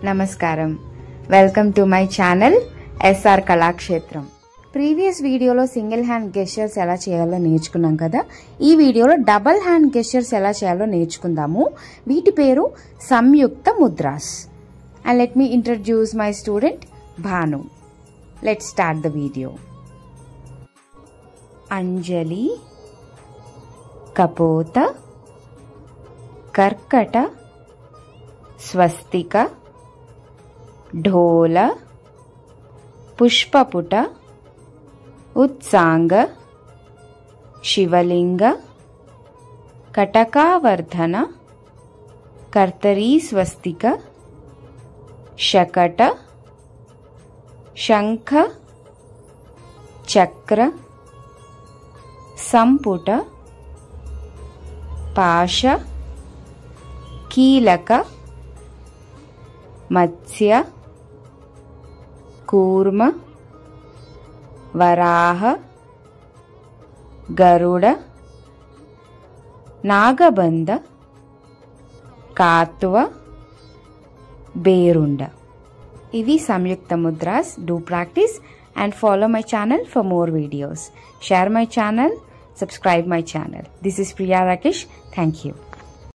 నమస్కారం. Welcome to my channel SR Kalakshetram. Previous వీడియోలో single hand gestures ఎలా చేయాలో నేర్చుకున్నాం కదా. ఈ వీడియోలో డబల్ హ్యాండ్ గెస్చర్స్ ఎలా చేయాలో నేర్చుకుందాము. వీటి పేరు Samyukta mudras. And let me introduce my student Bhanu. Let's start the video. Anjali, Kapota, Karkata, Swastika, Dola, Pushpaputa, Utsanga, Shivalinga, Katakavardhana, కర్తరీ స్వస్తిక, శకట, శంఖ, చక్ర, సంపుట, పాశ, కీలక, మత్స్య, కూర్మ, వరాహ, గరుడ, నాగబంధ, కాత్వ, బేరుండ. ఇవి Samyukta mudras. Do practice and follow my channel for more videos. Share my channel, subscribe my channel. This is Priya Rakesh. Thank you.